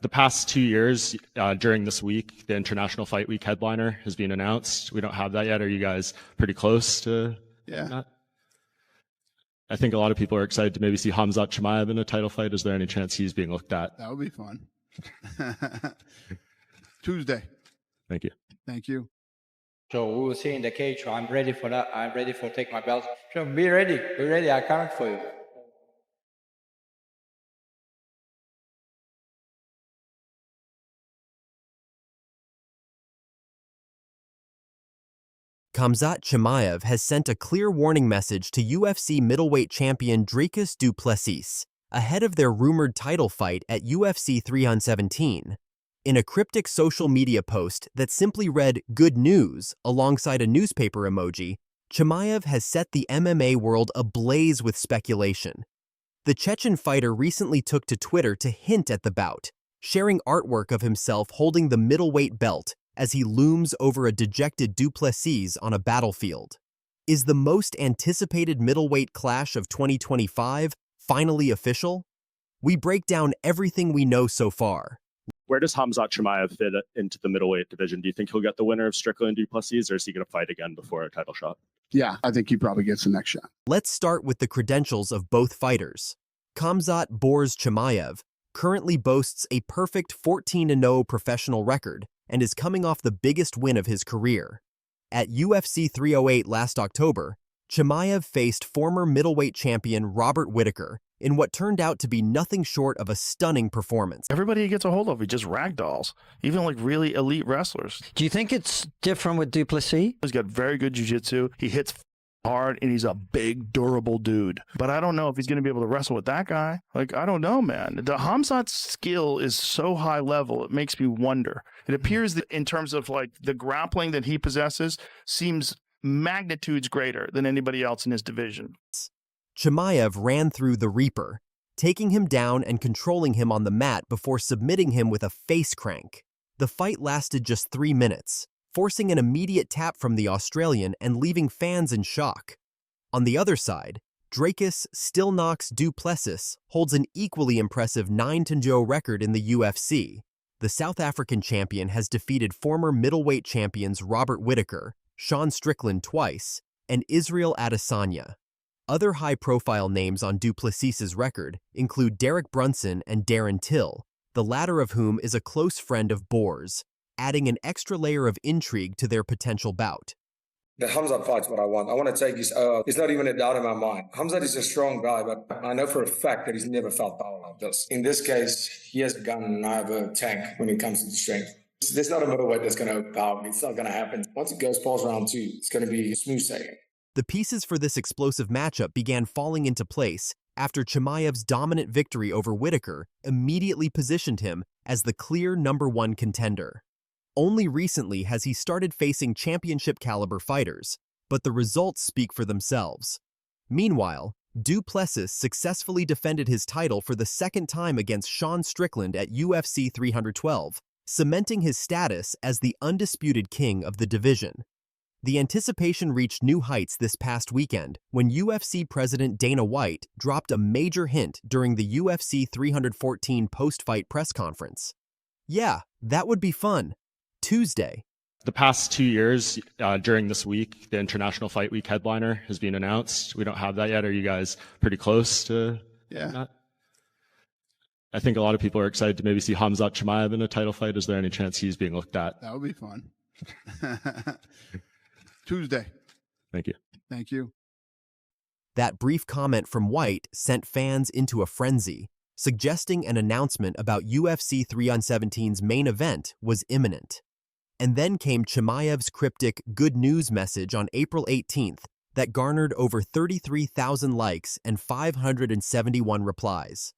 The past 2 years, during this week, the International Fight Week headliner has been announced. We don't have that yet. Are you guys pretty close to that? I think a lot of people are excited to maybe see Khamzat Chimaev in a title fight. Is there any chance he's being looked at? That would be fun. Tuesday. Thank you. Thank you. So we will see in the cage. So I'm ready for that. I'm ready for take my belt. So be ready. Be ready. I coming for you. Khamzat Chimaev has sent a clear warning message to UFC middleweight champion Dricus Du Plessis ahead of their rumored title fight at UFC 317. In a cryptic social media post that simply read "Good News" alongside a newspaper emoji, Chimaev has set the MMA world ablaze with speculation. The Chechen fighter recently took to Twitter to hint at the bout, sharing artwork of himself holding the middleweight belt as he looms over a dejected Du Plessis on a battlefield. Is the most anticipated middleweight clash of 2025 finally official? We break down everything we know so far. Where does Khamzat Chimaev fit into the middleweight division? Do you think he'll get the winner of Strickland Du Plessis, or is he going to fight again before a title shot? Yeah, I think he probably gets the next shot. Let's start with the credentials of both fighters. Khamzat Borz Chimaev currently boasts a perfect 14-0 professional record and is coming off the biggest win of his career. At UFC 308 last October, Chimaev faced former middleweight champion Robert Whittaker in what turned out to be nothing short of a stunning performance. Everybody he gets a hold of, he just ragdolls, even like really elite wrestlers. Do you think it's different with Du Plessis? He's got very good jiu-jitsu. He hits hard, and he's a big, durable dude. But I don't know if he's going to be able to wrestle with that guy. Like, I don't know, man. The Khamzat's skill is so high level, it makes me wonder. It appears that in terms of like the grappling that he possesses seems magnitudes greater than anybody else in his division. Chimaev ran through the Reaper, taking him down and controlling him on the mat before submitting him with a face crank. The fight lasted just 3 minutes, forcing an immediate tap from the Australian and leaving fans in shock. On the other side, Dricus Du Plessis holds an equally impressive 9-0 record in the UFC. The South African champion has defeated former middleweight champions Robert Whittaker, Sean Strickland twice, and Israel Adesanya. Other high-profile names on Du Plessis's record include Derek Brunson and Darren Till, the latter of whom is a close friend of Borz, adding an extra layer of intrigue to their potential bout. The Khamzat fight's what I want. I want to take his it's not even a doubt in my mind. Khamzat is a strong guy, but I know for a fact that he's never felt power like this. In this case, he has a gun and I have a tank when it comes to strength. There's not a middleweight that's going to overpower me. It's not going to happen. Once it goes past round 2, it's going to be smooth sailing. The pieces for this explosive matchup began falling into place after Chimaev's dominant victory over Whittaker immediately positioned him as the clear #1 contender. Only recently has he started facing championship-caliber fighters, but the results speak for themselves. Meanwhile, Du Plessis successfully defended his title for the second time against Sean Strickland at UFC 312, cementing his status as the undisputed king of the division. The anticipation reached new heights this past weekend when UFC President Dana White dropped a major hint during the UFC 314 post-fight press conference. Yeah, that would be fun. Tuesday. The past 2 years, during this week, the International Fight Week headliner has been announced. We don't have that yet. Are you guys pretty close to that? I think a lot of people are excited to maybe see Khamzat Chimaev in a title fight. Is there any chance he's being looked at? That would be fun. Tuesday. Thank you. Thank you. That brief comment from White sent fans into a frenzy, suggesting an announcement about UFC 317's main event was imminent. And then came Chimaev's cryptic "Good News" message on April 18th that garnered over 33,000 likes and 571 replies.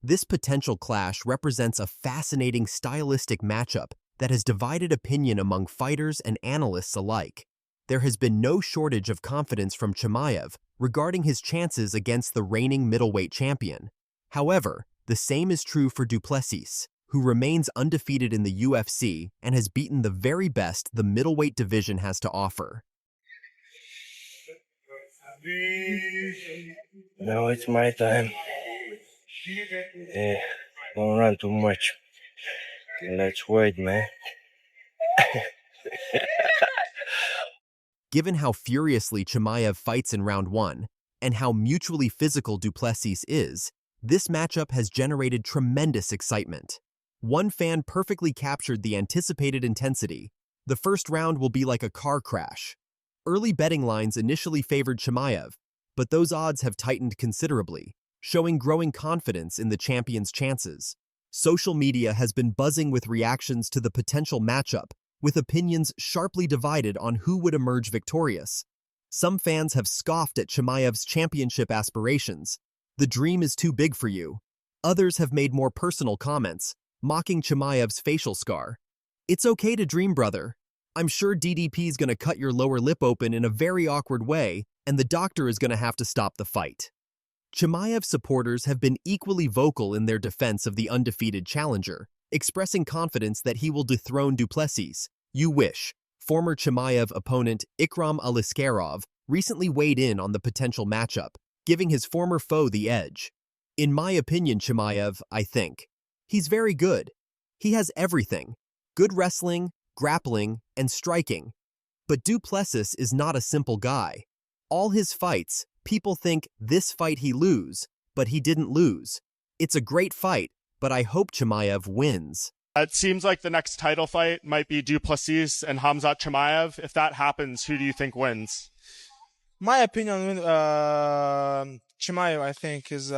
This potential clash represents a fascinating stylistic matchup that has divided opinion among fighters and analysts alike. There has been no shortage of confidence from Chimaev regarding his chances against the reigning middleweight champion. However, the same is true for Du Plessis, who remains undefeated in the UFC and has beaten the very best the middleweight division has to offer. Now it's my time. Don't run too much. Let's wait, man. Given how furiously Chimaev fights in round 1 and how mutually physical Du Plessis is, this matchup has generated tremendous excitement. One fan perfectly captured the anticipated intensity. The first round will be like a car crash. Early betting lines initially favored Chimaev, but those odds have tightened considerably, showing growing confidence in the champion's chances. Social media has been buzzing with reactions to the potential matchup, with opinions sharply divided on who would emerge victorious. Some fans have scoffed at Chimaev's championship aspirations. The dream is too big for you. Others have made more personal comments, mocking Chimaev's facial scar. It's okay to dream, brother. I'm sure DDP's gonna cut your lower lip open in a very awkward way, and the doctor is gonna have to stop the fight. Chimaev supporters have been equally vocal in their defense of the undefeated challenger, expressing confidence that he will dethrone Du Plessis. You wish. Former Chimaev opponent Ikram Aliskerov recently weighed in on the potential matchup, giving his former foe the edge. In my opinion, Chimaev, I think. He's very good. He has everything. Good wrestling, grappling, and striking. But Du Plessis is not a simple guy. All his fights, people think this fight he lose, but he didn't lose. It's a great fight, but I hope Chimaev wins. It seems like the next title fight might be Du Plessis and Khamzat Chimaev. If that happens, who do you think wins? My opinion, Chimaev, I think, is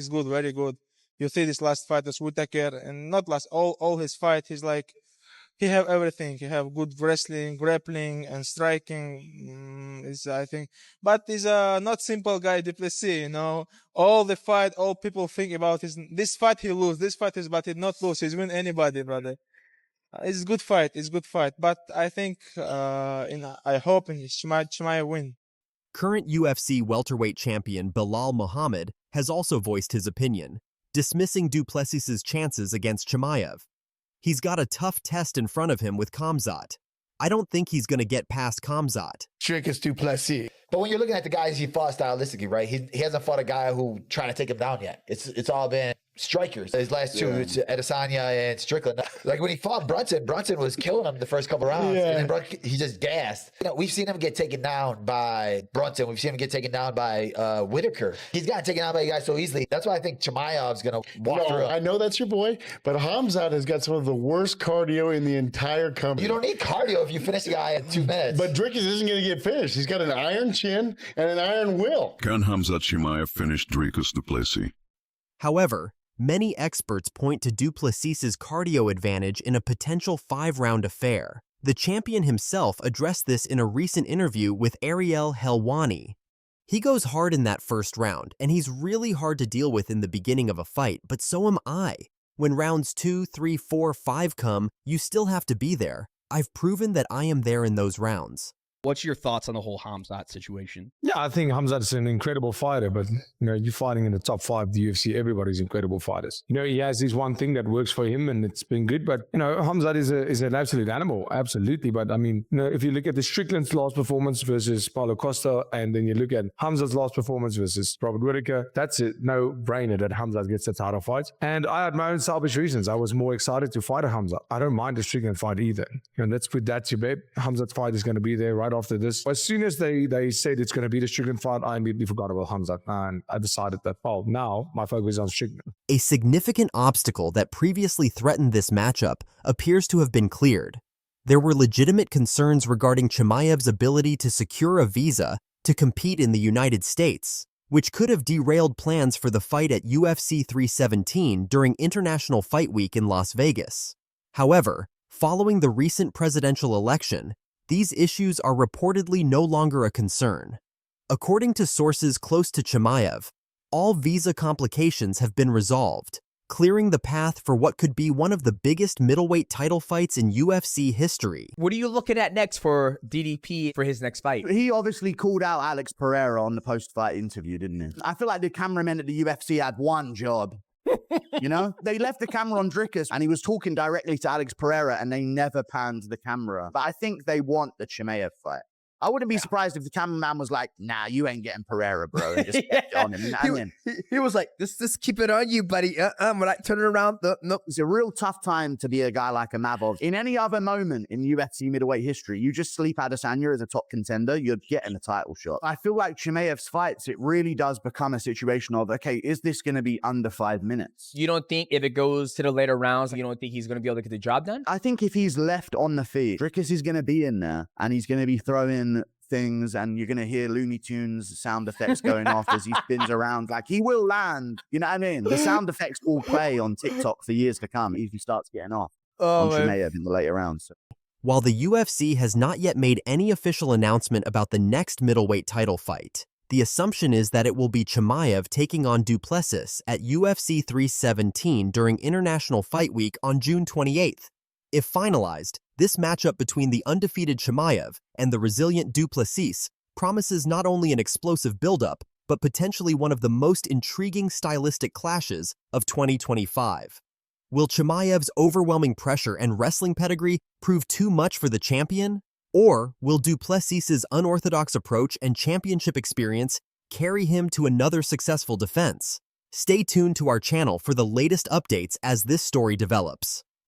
good, very good. You see this last fight was Whittaker, and not last, all his fight, he have everything. He have good wrestling, grappling, and striking. I think, but he's a not simple guy, Du Plessis. All the fight, all people think about this fight he lose, this fight but he not lose. He's win anybody, brother. It's a good fight. It's a good fight. But I think, I hope Chimaev win. Current UFC welterweight champion Bilal Muhammad has also voiced his opinion, dismissing Du Plessis' chances against Chimaev. He's got a tough test in front of him with Khamzat. I don't think he's going to get past Khamzat. Dricus Du Plessis. But when you're looking at the guys he fought stylistically, right? He hasn't fought a guy who trying to take him down yet. It's all been strikers. His last two, it's Adesanya and Strickland. Like when he fought Brunson was killing him the first couple rounds. Yeah. And then he just gassed. We've seen him get taken down by Brunson. We've seen him get taken down by Whittaker. He's gotten taken down by a guy so easily. That's why I think Chimaev's going to walk through. I know that's your boy, but Khamzat has got some of the worst cardio in the entire company. You don't need cardio if you finish the guy in 2 minutes. But Dricus isn't going to get finished. He's got an iron chin and an iron will. Can Khamzat Chimaev finish Dricus Du Plessis? However, many experts point to Du Plessis' cardio advantage in a potential 5-round affair. The champion himself addressed this in a recent interview with Ariel Helwani. He goes hard in that first round, and he's really hard to deal with in the beginning of a fight, but so am I. When rounds 2, 3, 4, 5 come, you still have to be there. I've proven that I am there in those rounds. What's your thoughts on the whole Khamzat situation? Yeah, I think Khamzat is an incredible fighter, but you're fighting in the top 5 of the UFC. Everybody's incredible fighters. He has this one thing that works for him, and it's been good. But Khamzat is an absolute animal, absolutely. But I mean, if you look at the Strickland's last performance versus Paulo Costa, and then you look at Khamzat's last performance versus Robert Whittaker, that's a no-brainer that Khamzat gets the title fight. And I had my own selfish reasons. I was more excited to fight a Khamzat. I don't mind the Strickland fight either. Let's put that to bed. Khamzat's fight is going to be there right after this. As soon as they said it's going to be the Strickland fight, I immediately forgot about Khamzat, and I decided that, now my focus is on Strickland. A significant obstacle that previously threatened this matchup appears to have been cleared. There were legitimate concerns regarding Chimaev's ability to secure a visa to compete in the United States, which could have derailed plans for the fight at UFC 317 during International Fight Week in Las Vegas. However, following the recent presidential election, these issues are reportedly no longer a concern. According to sources close to Chimaev, all visa complications have been resolved, clearing the path for what could be one of the biggest middleweight title fights in UFC history. What are you looking at next for DDP for his next fight? He obviously called out Alex Pereira on the post-fight interview, didn't he? I feel like the cameramen at the UFC had one job. They left the camera on Dricus and he was talking directly to Alex Pereira and they never panned the camera. But I think they want the Chimaev fight. I wouldn't be surprised if the cameraman was like, "Nah, you ain't getting Pereira, bro," and just kept it on him. You know what I mean? He was like, just keep it on you, buddy. I'm like turning around. Nope. It's a real tough time to be a guy like Amavov. In any other moment in UFC middleweight history, you just sleep Adesanya as a top contender, you're getting a title shot. I feel like Chimaev's fights, it really does become a situation of, okay, is this going to be under 5 minutes? You don't think if it goes to the later rounds, you don't think he's going to be able to get the job done? I think if he's left on the feet, Dricus is going to be in there and he's going to be throwing things and you're going to hear Looney Tunes sound effects going off as he spins around. Like, he will land. You know what I mean? The sound effects will play on TikTok for years to come if he starts getting off on Chimaev in the later rounds. While the UFC has not yet made any official announcement about the next middleweight title fight, the assumption is that it will be Chimaev taking on Du Plessis at UFC 317 during International Fight Week on June 28th. If finalized, this matchup between the undefeated Chimaev and the resilient Du Plessis promises not only an explosive buildup, but potentially one of the most intriguing stylistic clashes of 2025. Will Chimaev's overwhelming pressure and wrestling pedigree prove too much for the champion? Or will Du Plessis' unorthodox approach and championship experience carry him to another successful defense? Stay tuned to our channel for the latest updates as this story develops.